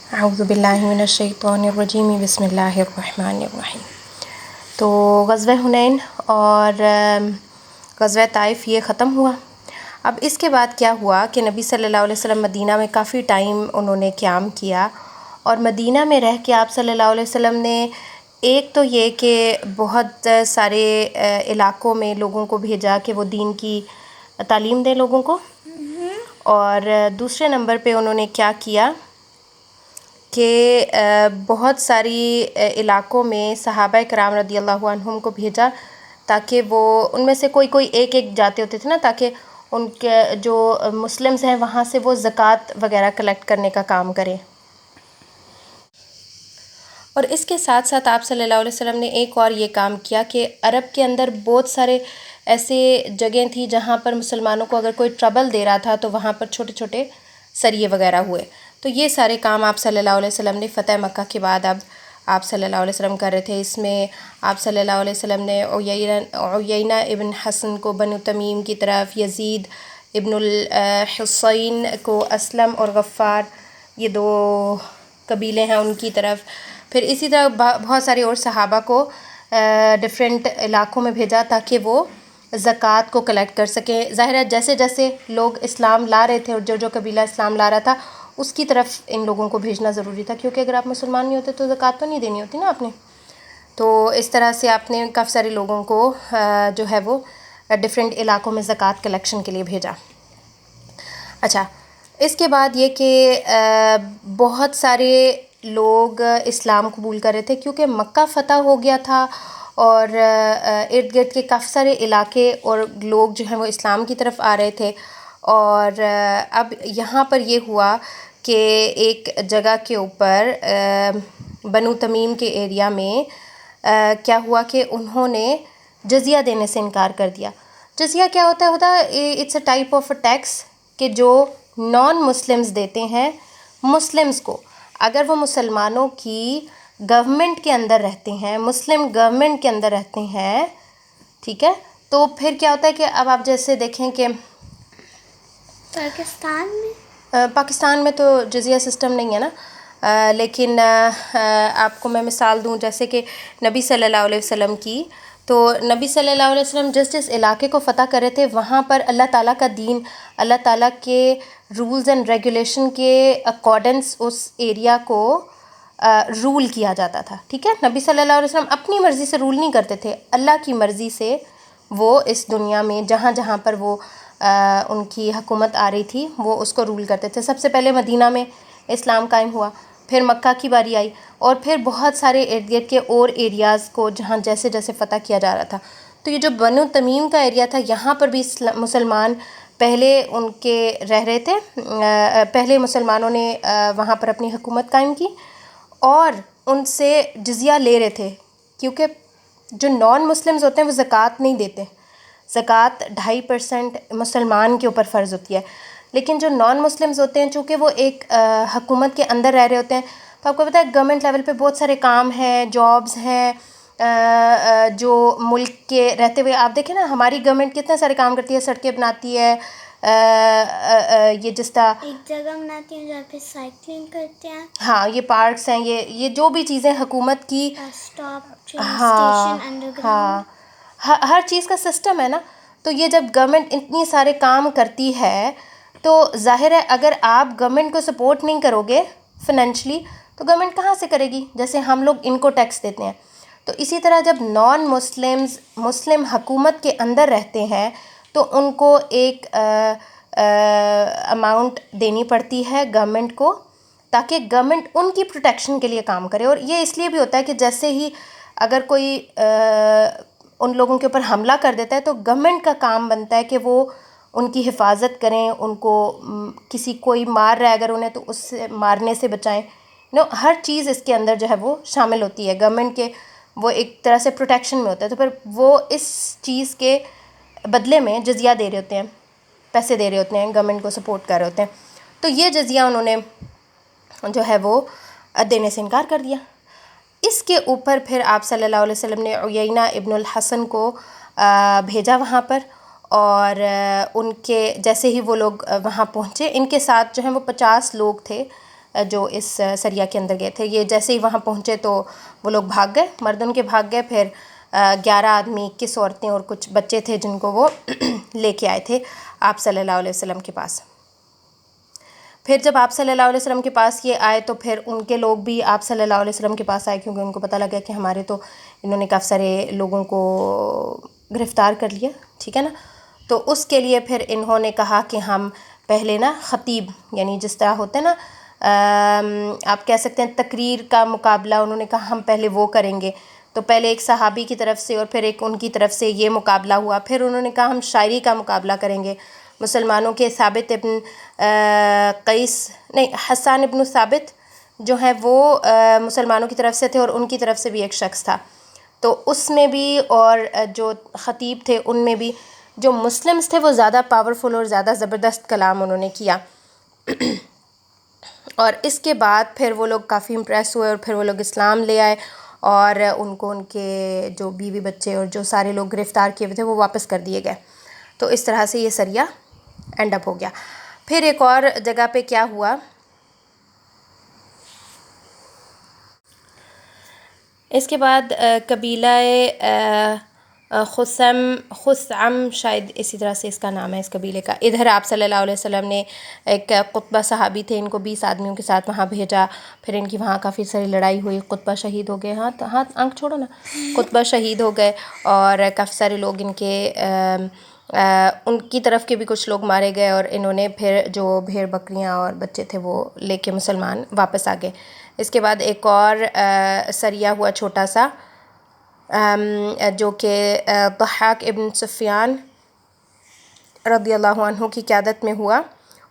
اعوذ باللہ من الشیطان الرجیم بسم اللہ الرحمن الرحیم۔ تو غزوہ حنین اور غزوہ طائف یہ ختم ہوا۔ اب اس کے بعد کیا ہوا کہ نبی صلی اللہ علیہ وسلم مدینہ میں کافی ٹائم انہوں نے قیام کیا، اور مدینہ میں رہ کے آپ صلی اللہ علیہ وسلم نے ایک تو یہ کہ بہت سارے علاقوں میں لوگوں کو بھیجا کہ وہ دین کی تعلیم دیں لوگوں کو، اور دوسرے نمبر پہ انہوں نے کیا کیا کہ بہت ساری علاقوں میں صحابہ کرام رضی اللہ عنہم کو بھیجا تاکہ وہ ان میں سے کوئی ایک جاتے ہوتے تھے نا، تاکہ ان کے جو مسلمز ہیں وہاں سے وہ زکوٰۃ وغیرہ کلیکٹ کرنے کا کام کریں۔ اور اس کے ساتھ ساتھ آپ صلی اللہ علیہ وسلم نے ایک اور یہ کام کیا کہ عرب کے اندر بہت سارے ایسے جگہیں تھیں جہاں پر مسلمانوں کو اگر کوئی ٹربل دے رہا تھا تو وہاں پر چھوٹے چھوٹے سریے وغیرہ ہوئے۔ تو یہ سارے کام آپ صلی اللہ علیہ وسلم نے فتح مکہ کے بعد اب آپ صلی اللہ علیہ وسلم کر رہے تھے۔ اس میں آپ صلی اللہ علیہ وسلم نے عیینہ ابن حسن کو بنو تمیم کی طرف، یزید ابن الحصین کو اسلم اور غفار، یہ دو قبیلے ہیں، ان کی طرف، پھر اسی طرح بہت سارے اور صحابہ کو ڈفرینٹ علاقوں میں بھیجا تاکہ وہ زکوٰۃ کو کلیکٹ کر سکیں۔ ظاہر ہے جیسے جیسے لوگ اسلام لا رہے تھے اور جو قبیلہ اسلام لا رہا تھا اس کی طرف ان لوگوں کو بھیجنا ضروری تھا، کیونکہ اگر آپ مسلمان نہیں ہوتے تو زکوٰۃ تو نہیں دینی ہوتی نا آپ نے۔ تو اس طرح سے آپ نے کافی سارے لوگوں کو جو ہے وہ ڈفرینٹ علاقوں میں زکوٰۃ کلیکشن کے لیے بھیجا۔ اچھا، اس کے بعد یہ کہ بہت سارے لوگ اسلام قبول کر رہے تھے کیونکہ مکہ فتح ہو گیا تھا، اور ارد گرد کے کافی سارے علاقے اور لوگ جو ہیں وہ اسلام کی طرف آ رہے تھے۔ اور اب یہاں پر یہ ہوا کہ ایک جگہ کے اوپر بنو تمیم کے ایریا میں کیا ہوا کہ انہوں نے جزیہ دینے سے انکار کر دیا۔ جزیہ کیا ہوتا ہے it's a type of a tax کہ جو نان مسلمز دیتے ہیں مسلمز کو، اگر وہ مسلمانوں کی گورنمنٹ کے اندر رہتے ہیں، مسلم گورنمنٹ کے اندر رہتے ہیں، ٹھیک ہے، تو پھر کیا ہوتا ہے کہ اب آپ جیسے دیکھیں کہ پاکستان میں تو جزیہ سسٹم نہیں ہے نا، لیکن آپ کو میں مثال دوں جیسے کہ نبی صلی اللہ علیہ وسلم کی، تو نبی صلی اللہ علیہ وسلم جس علاقے کو فتح کر رہے تھے وہاں پر اللہ تعالیٰ کا دین، اللہ تعالیٰ کے رولز اینڈ ریگولیشن کے اکارڈنس اس ایریا کو رول کیا جاتا تھا، ٹھیک ہے۔ نبی صلی اللہ علیہ وسلم اپنی مرضی سے رول نہیں کرتے تھے، اللہ کی مرضی سے وہ اس دنیا میں جہاں جہاں پر وہ ان کی حکومت آ رہی تھی وہ اس کو رول کرتے تھے۔ سب سے پہلے مدینہ میں اسلام قائم ہوا، پھر مکہ کی باری آئی، اور پھر بہت سارے ارد گرد کے اور ایریاز کو جہاں جیسے جیسے فتح کیا جا رہا تھا۔ تو یہ جو بنو تمیم کا ایریا تھا یہاں پر بھی مسلمان پہلے ان کے رہ رہے تھے، پہلے مسلمانوں نے وہاں پر اپنی حکومت قائم کی اور ان سے جزیہ لے رہے تھے، کیونکہ جو نان مسلمز ہوتے ہیں وہ زکوٰۃ نہیں دیتے۔ زکوٰۃ 2.5% مسلمان کے اوپر فرض ہوتی ہے، لیکن جو نان مسلمز ہوتے ہیں چونکہ وہ ایک حکومت کے اندر رہ رہے ہوتے ہیں، تو آپ کو پتہ ہے گورنمنٹ لیول پہ بہت سارے کام ہیں، جابز ہیں، جو ملک کے رہتے ہوئے آپ دیکھیں نا ہماری گورنمنٹ کتنے سارے کام کرتی ہے، سڑکیں بناتی ہے، یہ جس طرح ایک جگہ بناتی ہیں جہاں پہ سائیکلنگ کرتے ہیں، ہاں یہ پارکس ہیں، یہ جو بھی چیزیں حکومت کی، اسٹاپ ٹرین ہاں اسٹیشن انڈر ہاں گراؤنڈ، ہر چیز کا سسٹم ہے نا۔ تو یہ جب گورنمنٹ اتنی سارے کام کرتی ہے تو ظاہر ہے اگر آپ گورنمنٹ کو سپورٹ نہیں کرو گے فائنینشلی تو گورنمنٹ کہاں سے کرے گی؟ جیسے ہم لوگ ان کو ٹیکس دیتے ہیں، تو اسی طرح جب نان مسلمز مسلم حکومت کے اندر رہتے ہیں تو ان کو ایک اماؤنٹ دینی پڑتی ہے گورنمنٹ کو، تاکہ گورنمنٹ ان کی پروٹیکشن کے لیے کام کرے۔ اور یہ اس لیے بھی ہوتا ہے کہ جیسے ہی اگر کوئی ان لوگوں کے اوپر حملہ کر دیتا ہے تو گورنمنٹ کا کام بنتا ہے کہ وہ ان کی حفاظت کریں، ان کو کسی کوئی مار رہا ہے اگر انہیں تو اس سے مارنے سے بچائیں، ہر چیز اس کے اندر جو ہے وہ شامل ہوتی ہے گورنمنٹ کے، وہ ایک طرح سے پروٹیکشن میں ہوتا ہے۔ تو پھر وہ اس چیز کے بدلے میں جزیہ دے رہے ہوتے ہیں، پیسے دے رہے ہوتے ہیں، گورنمنٹ کو سپورٹ کر رہے ہوتے ہیں، تو یہ جزیہ انہوں نے جو ہے وہ دینے سے انکار کر دیا۔ اس کے اوپر پھر آپ صلی اللہ علیہ وسلم نے عیینہ ابن الحسن کو بھیجا وہاں پر، اور ان کے جیسے ہی وہ لوگ وہاں پہنچے ان کے ساتھ جو ہیں وہ 50 لوگ تھے جو اس سریا کے اندر گئے تھے. یہ جیسے ہی وہاں پہنچے تو وہ لوگ بھاگ گئے, مرد ان کے بھاگ گئے. پھر 11 آدمی 21 عورتیں اور کچھ بچے تھے جن کو وہ لے کے آئے تھے آپ صلی اللہ علیہ وسلم کے پاس. پھر جب آپ صلی اللہ علیہ وسلم کے پاس یہ آئے تو پھر ان کے لوگ بھی آپ صلی اللہ علیہ وسلم کے پاس آئے, کیونکہ ان کو پتہ لگا کہ ہمارے تو انہوں نے کافی سارے لوگوں کو گرفتار کر لیا, ٹھیک ہے نا. تو اس کے لیے پھر انہوں نے کہا کہ ہم پہلے نا خطیب, یعنی جس طرح ہوتے ہیں نا آپ کہہ سکتے ہیں تقریر کا مقابلہ, انہوں نے کہا ہم پہلے وہ کریں گے. تو پہلے ایک صحابی کی طرف سے اور پھر ایک ان کی طرف سے یہ مقابلہ ہوا. پھر انہوں نے کہا ہم شاعری کا مقابلہ کریں گے. مسلمانوں کے ثابت ابن حسان ابن ثابت جو ہیں وہ مسلمانوں کی طرف سے تھے, اور ان کی طرف سے بھی ایک شخص تھا. تو اس میں بھی اور جو خطیب تھے ان میں بھی جو مسلمز تھے وہ زیادہ پاورفل اور زیادہ زبردست کلام انہوں نے کیا. اور اس کے بعد پھر وہ لوگ کافی امپریس ہوئے اور پھر وہ لوگ اسلام لے آئے, اور ان کو ان کے جو بیوی بچے اور جو سارے لوگ گرفتار کیے ہوئے تھے وہ واپس کر دیے گئے. تو اس طرح سے یہ سریا اینڈ اپ ہو گیا. پھر ایک اور جگہ پہ کیا ہوا, اس کے بعد قبیلہ خثعم شاید اسی طرح سے اس کا نام ہے اس قبیلے کا. ادھر آپ صلی اللہ علیہ وسلم نے ایک قطبہ صحابی تھے, ان کو 20 آدمیوں کے ساتھ وہاں بھیجا. پھر ان کی وہاں کافی ساری لڑائی ہوئی, قطبہ شہید ہو گئے. ہاتھ آنکھ چھوڑو نا. قطبہ شہید ہو گئے اور کافی سارے لوگ ان کے ان کی طرف کے بھی کچھ لوگ مارے گئے, اور انہوں نے پھر جو بھیڑ بکریاں اور بچے تھے وہ لے کے مسلمان واپس آ گئے. اس کے بعد ایک اور سریا ہوا چھوٹا سا, جو کہ ضحاک ابن سفیان رضی اللہ عنہ کی قیادت میں ہوا,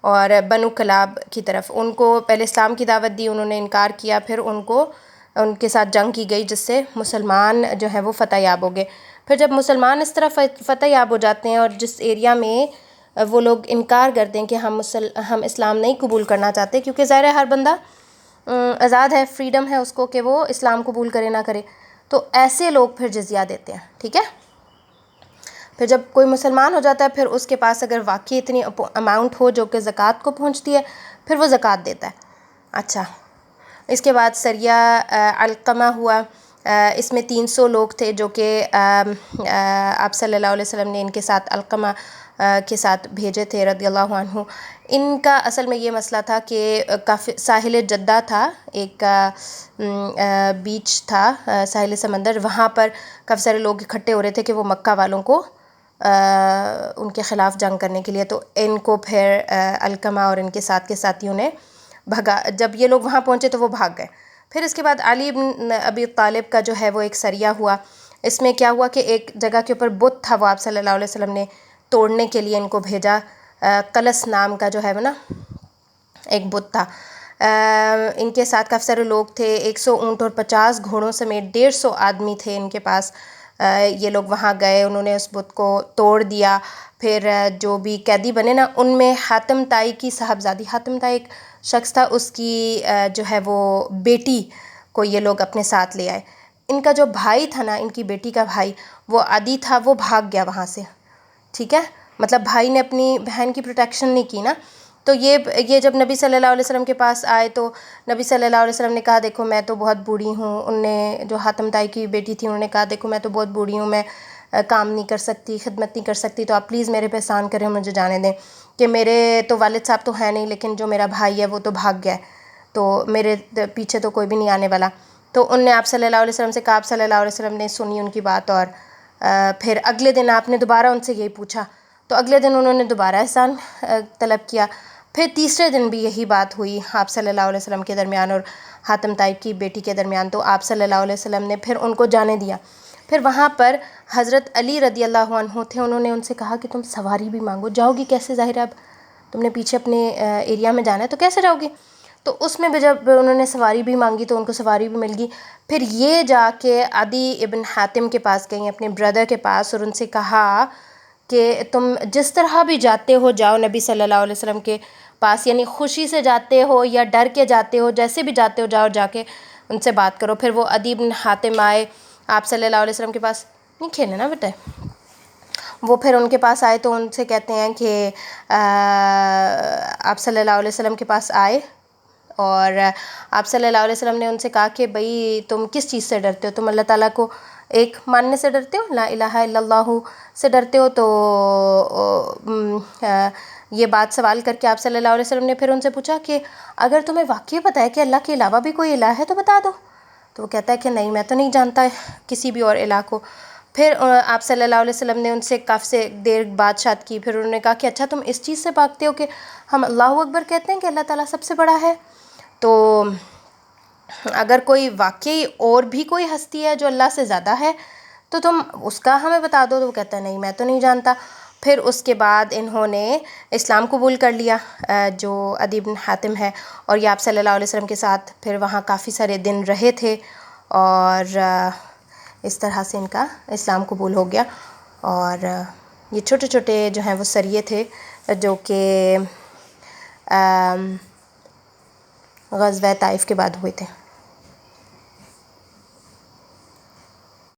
اور بنو کلاب کی طرف ان کو پہلے اسلام کی دعوت دی, انہوں نے انکار کیا. پھر ان کے ساتھ جنگ کی گئی جس سے مسلمان جو ہے وہ فتح یاب ہو گئے. پھر جب مسلمان اس طرح فتح یاب ہو جاتے ہیں, اور جس ایریا میں وہ لوگ انکار کرتے ہیں کہ ہم اسلام نہیں قبول کرنا چاہتے, کیونکہ ظاہر ہے ہر بندہ آزاد ہے, فریڈم ہے اس کو کہ وہ اسلام قبول کرے نہ کرے, تو ایسے لوگ پھر جزیہ دیتے ہیں, ٹھیک ہے. پھر جب کوئی مسلمان ہو جاتا ہے پھر اس کے پاس اگر واقعی اتنی اماؤنٹ ہو جو کہ زکوٰۃ کو پہنچتی ہے پھر وہ زکوٰۃ دیتا ہے. اچھا, اس کے بعد سریا علقمہ ہوا, اس میں 300 لوگ تھے جو کہ آپ صلی اللہ علیہ وسلم نے ان کے ساتھ علقمہ کے ساتھ بھیجے تھے رضی اللہ عنہ. ان کا اصل میں یہ مسئلہ تھا کہ کافی ساحل جدہ تھا, ایک بیچ تھا ساحل سمندر, وہاں پر کافی سارے لوگ اکٹھے ہو رہے تھے کہ وہ مکہ والوں کو ان کے خلاف جنگ کرنے کے لیے. تو ان کو پھر علقمہ اور ان کے ساتھ کے ساتھیوں نے بھگا, جب یہ لوگ وہاں پہنچے تو وہ بھاگ گئے. پھر اس کے بعد علی بن ابی طالب کا جو ہے وہ ایک سریا ہوا. اس میں کیا ہوا کہ ایک جگہ کے اوپر بت تھا, وہ آپ صلی اللہ علیہ وسلم نے توڑنے کے لیے ان کو بھیجا. قلس نام کا جو ہے وہ نا ایک بت تھا. ان کے ساتھ کافی سارے لوگ تھے, 100 اونٹ اور 50 گھوڑوں سمیت 150 آدمی تھے ان کے پاس. یہ لوگ وہاں گئے, انہوں نے اس بت کو توڑ دیا. پھر جو بھی قیدی بنے نا ان میں حاتم طائی کی صاحبزادی, حاتم طائی ایک شخص تھا, اس کی جو ہے وہ بیٹی کو یہ لوگ اپنے ساتھ لے آئے. ان کا جو بھائی تھا نا, ان کی بیٹی کا بھائی, وہ عدی تھا, وہ بھاگ گیا وہاں سے, ٹھیک ہے. مطلب بھائی نے اپنی بہن کی پروٹیکشن نہیں کی نا. تو یہ جب نبی صلی اللہ علیہ وسلم کے پاس آئے تو نبی صلی اللہ علیہ وسلم نے کہا دیکھو میں تو بہت بوڑھی ہوں. ان نے جو حاتم طائی کی بیٹی تھی انہوں نے کہا دیکھو میں تو بہت بوڑھی ہوں, میں کام نہیں کر سکتی, خدمت نہیں کر سکتی, تو آپ پلیز میرے پہ احسان کریں, مجھے جانے دیں. کہ میرے تو والد صاحب تو ہیں نہیں, لیکن جو میرا بھائی ہے وہ تو بھاگ گیا ہے, تو میرے پیچھے تو کوئی بھی نہیں آنے والا. تو ان نے آپ صلی اللہ علیہ وسلم سے کہا, آپ صلی اللہ علیہ وسلم نے سنی ان کی بات, اور پھر اگلے دن آپ نے دوبارہ ان سے یہی پوچھا. تو اگلے دن انہوں نے دوبارہ احسان طلب کیا. پھر تیسرے دن بھی یہی بات ہوئی آپ صلی اللہ علیہ وسلم کے درمیان اور حاتم طائی کی بیٹی کے درمیان. تو آپ صلی اللہ علیہ وسلم نے پھر ان کو جانے دیا. پھر وہاں پر حضرت علی رضی اللہ عنہ تھے, انہوں نے ان سے کہا کہ تم سواری بھی مانگو, جاؤ گی کیسے, ظاہر ہے اب تم نے پیچھے اپنے ایریا میں جانا ہے تو کیسے جاؤ گی. تو اس میں بھی جب انہوں نے سواری بھی مانگی تو ان کو سواری بھی مل گئی. پھر یہ جا کے عدی ابن حاتم کے پاس گئیں, اپنے بردر کے پاس, اور ان سے کہا کہ تم جس طرح بھی جاتے ہو جاؤ نبی صلی اللہ علیہ وسلم کے پاس, یعنی خوشی سے جاتے ہو یا ڈر کے جاتے ہو, جیسے بھی جاتے ہو جاؤ, جا کے ان سے بات کرو. پھر وہ عدی بن حاتم آئے آپ صلی اللہ علیہ وسلم کے پاس, نہیں کھیلے نا بیٹا, وہ پھر ان کے پاس آئے تو ان سے کہتے ہیں کہ آپ صلی اللہ علیہ وسلم کے پاس آئے, اور آپ صلی اللہ علیہ وسلم نے ان سے کہا کہ بھئی تم کس چیز سے ڈرتے ہو؟ تم اللہ تعالیٰ کو ایک ماننے سے ڈرتے ہو، لا الہ الا اللہ سے ڈرتے ہو؟ تو یہ بات سوال کر کے آپ صلی اللہ علیہ وسلم نے پھر ان سے پوچھا کہ اگر تمہیں واقعی پتہ ہے کہ اللہ کے علاوہ بھی کوئی الہ ہے تو بتا دو. تو وہ کہتا ہے کہ نہیں، میں تو نہیں جانتا کسی بھی اور الہ کو. پھر آپ صلی اللہ علیہ وسلم نے ان سے کافی دیر بات چیت کی. پھر انہوں نے کہا کہ اچھا تم اس چیز سے بھاگتے ہو کہ ہم اللہ اکبر کہتے ہیں کہ اللہ تعالیٰ سب سے بڑا ہے، تو اگر کوئی واقعی اور بھی کوئی ہستی ہے جو اللہ سے زیادہ ہے تو تم اس کا ہمیں بتا دو. تو وہ کہتا ہے نہیں، میں تو نہیں جانتا. پھر اس کے بعد انہوں نے اسلام قبول کر لیا جو عدی بن حاتم ہے، اور یہ آپ صلی اللہ علیہ وسلم کے ساتھ پھر وہاں کافی سارے دن رہے تھے، اور اس طرح سے ان کا اسلام قبول ہو گیا. اور یہ چھوٹے چھوٹے جو ہیں وہ سریے تھے جو کہ غزوہ طائف کے بعد ہوئے تھے.